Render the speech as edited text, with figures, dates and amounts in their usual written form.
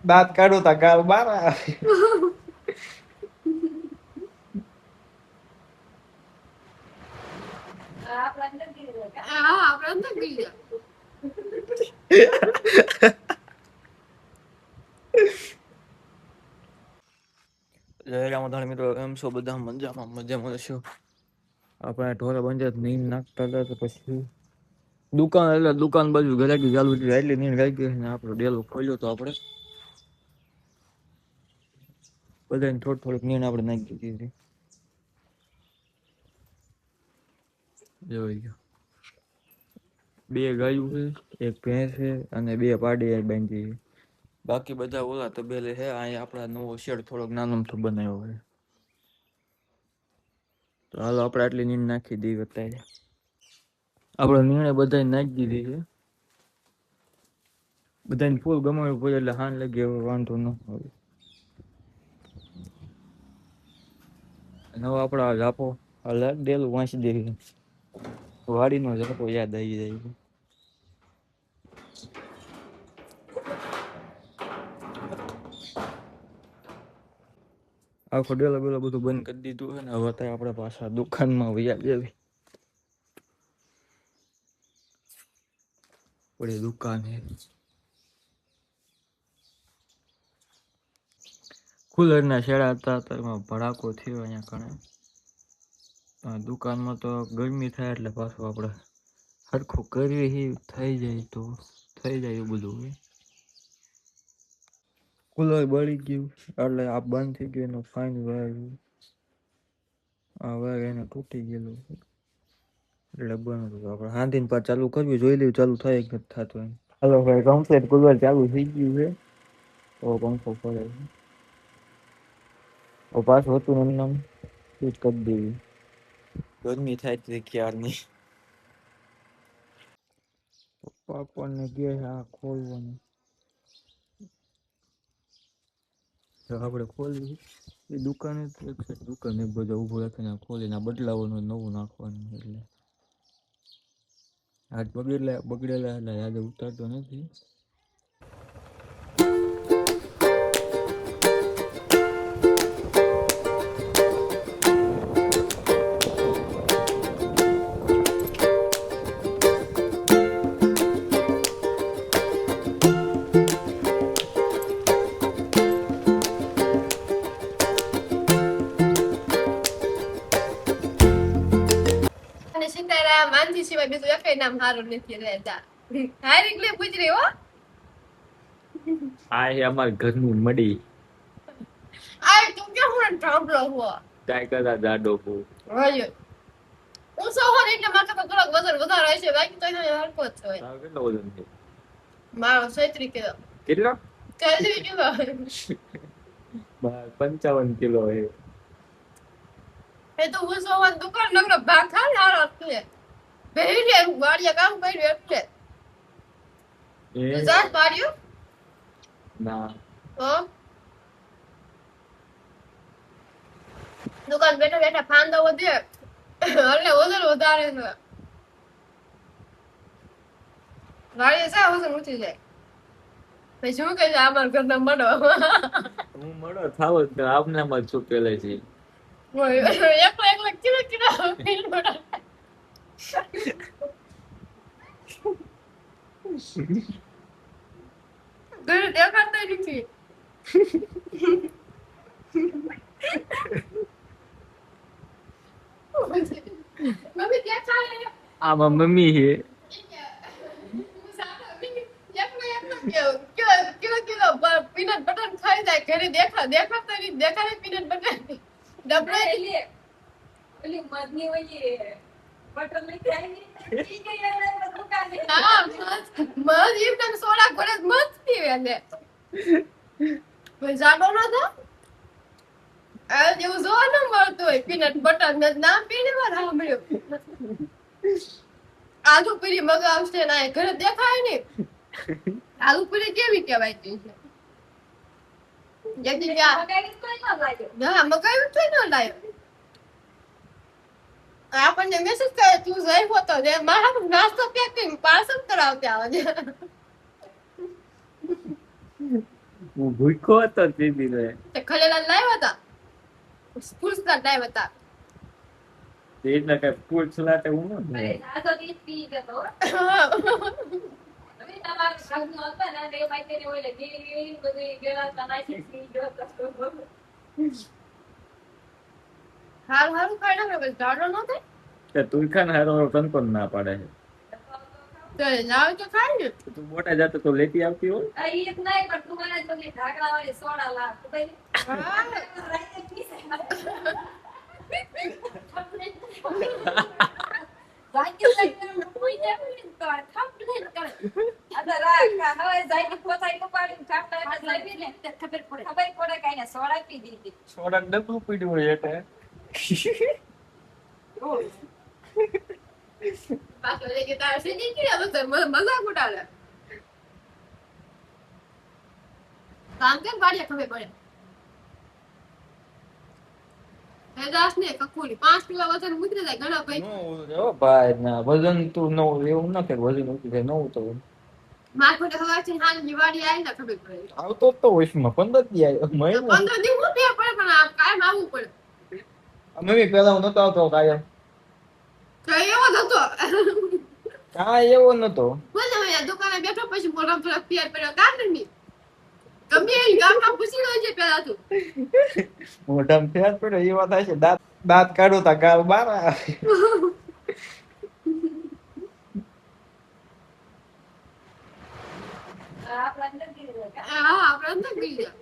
દાંત કાઢો તા ગાલ મારા. હા આપણે અંદર ગઈ. જય રામધણ મિત્રો, એમ છો બધા? મજામાં છો? આપણે ઢોરા બંધ નીંદ નાખતા હતા તો પછી દુકાન એટલે દુકાન બાજુ ઘરાકી ચાલુ હતી એટલે નીંદ લાગી ગઈ ને આપણો ડેલો ખોલ્યો તો આપણે બધાને થોડીક નીંદ આપણે નાખી દીધી. જોઈ ગયો, બે ગાયું છે, એક ભેંસ છે અને બે પાડી બાંધી છે. બાકી બધા ઓલા તબેલે છે. અહીંયા આપણા નવો શેડ થોડોક નાનો તો બનાવ્યો છે. તો હાલો આપણે આટલી નીંદ નાખી દઈએ અત્યારે. આપણે નિર્ણય બધા નાખી દીધી છે. બધાને ફૂલ ગમાડવું પડે એટલે હાન લગી હવે વાંધો ન આવે. નવો આપણા જાપો હાલ ડેલું વાંચી દેવી વાડીનો જાપો યાદ આવી જાય છે. આખો ડેલો બેલો બધું બંધ કરી દીધું છે ને હવે અત્યારે આપણે પાછા દુકાનમાં વયા જવી પડે. દુકાન છે કુલરના શેડા હતા તો એમાં ભડાકો થયો અહીંયા કણે. દુકાનમાં તો ગરમી થાય એટલે પાછું આપણે સરખું કરવી થઈ જાય તો થઈ જાય એવું બધું હોય. કુલર બળી ગયું એટલે આ બંધ થઈ ગયું એનો ફાઇન વાયર એને તૂટી ગયેલું એટલે બંધ હતું. આપણે હાંધીને પાછું ચાલુ કરવી જોઈ લેવું ચાલુ થાય કે નથી થતું એમ. હાલો ભાઈ, કમ્પ્લીટ કુલર ચાલુ થઈ ગયું છે. તો પંખો ફરે છે. પાછું હતું એમને સ્વિચ કરી દેવી. ગરમી થાય છે ક્યારની. પપ્પા આપણને કહે છે આ ખોલવાનું. આપણે ખોલી એ દુકાને દુકાન એક બધા ઉભો રાખીને ખોલીને બદલાવાનું નવું નાખવાનું. એટલે હાથ બગડેલા એટલે યાદ ઉતારતો નથી. સીતારામ માનથી સિવાય બીજું એક નામ સારું નથી રહેતા. હારી એટલે પૂછરી હો. આ છે અમાર ઘરનું મડી. આ તું કે હું ઢાબલો હો. કાઈ કરા જાડો હો. હોય હું સો હો એટલે માથે તો થોડોક વજન વધારે હશે બાકી તો એને હરકો જ હોય. તારો કેટલો વજન છે? મારો 37 કિલો. કેટલો? 37 કિલો. 55 કિલો છે. એ તો હું સો હો દુકાન નગર ભાખા લારો છે. બેહીને વાડિયા કામ કર્યું એટલે. જાત પાડ્યું? ના. તો દુકાન બેઠા બેઠા ફાંદો વધે એટલે વજન વધારે છે. વાડીએ સા વજન ઉઠી જાય. પછી શું કહે છે અમારા ઘરના મડો. હું મડો થાવ તો આપનામાં છું પેલે છે. એકલા કિલો કિલો ઘરે દેખાતા નથી. મમ્મી ક્યાં ચાલે? આમાં મમ્મી છે. પીનટ બટર ખાઈ જાય ઘરે દેખાતા નહીં દેખાડે પીનટ બટર ડબલે ઓલી મધની ઓલી બટર લઈ આવી મધ એમ સોડા ઘરે મધ પીવે ને જાડો ન તો આ જેવું જોવા ન મળતું હોય પીનટ બટર નામ પીને વાર સાંભળ્યું. આલુ પૂરી મગાવશે ને ઘરે દેખાય ને આલુ પૂરી કેવી કહેવાય છે? મગાવ્યું તો ન લાવ્યો. આપણને મેસેજ કરે તું જઈ હોતો મારા નાસ્તો પેક કરીને પાર્સલ કરાવતા આવે. હું ભૂખ્યો હતો દીદી રે તે ખલેલા લાવ્યા હતા સ્કૂલ્સના લાવ્યા હતા એટલે કઈ ફૂલ સલાટે હું ન અરે આ તો ઈ પી ગયો હવે તમારું સાગનું હતા ને એ માઈકે ને ઓલે ગીરી બધી ગેલા નાખી પી ગયો હારું હારું ખાઈ નાખે બસ ઝાડો ન થાય કે તું ખાને હારો કંકોન ના પાડે છે તો લાવ તો ખાય ને તું મોટા જાતો તો લેતી આવતી હોય આ ઈ એક નહીં પણ તું મને બધી ઢાકણા વાળી સોડા લાવ તો ભાઈ હા. રાતે પીસે જાગી જાગી કોઈ દેવું ને તો થાપલે કરે આ રાખ હવે જાગી પોતાઈ ઉપાડી થાપલે લાવી લે ખબર પડે કાઈ ને સોડા પી દીધી સોડા ડબ્બું પીડ્યું હોય એટલે પાછો લે કે તારે સીધી કે બસ મજાક ઉડાડે કામ કર બાડિયા ખબર પડે હેદાસ ને કકુલી 5 કિલો વજન ઉતરી જાય ઘણા ભાઈ ઓ ભાઈ ના વજન તું નો એવું ન કે વજન ઉતરી જાય નવું તો મારફતે હવાથી હાલ દિવાળી આવી ને ખબર પડે આવતો તો ઓફમાં 15 દી આવ્યો મહિનો 15 દિવસ હું ફેર પડે પણ આ કાયમ આવવું પડે અમે બી પેલા હું નતો આવતો કાયમ તો એવો જ હતો કાંઈ એવો નતો બોલે ભાઈ દુકાને બેઠો પછી મોઢા થોડા ફેર પડ્યો કારણ નહીં ગમે એ ગામમાં પૂછી લો છે પેલા તું મોઢામાં ફેર પડ્યો એ વાત છે દાંત દાંત કાઢો તા ગાલ બાર આવે. આપણા અંદર ગીરી હા આપણે અંદર ગઈ ગયા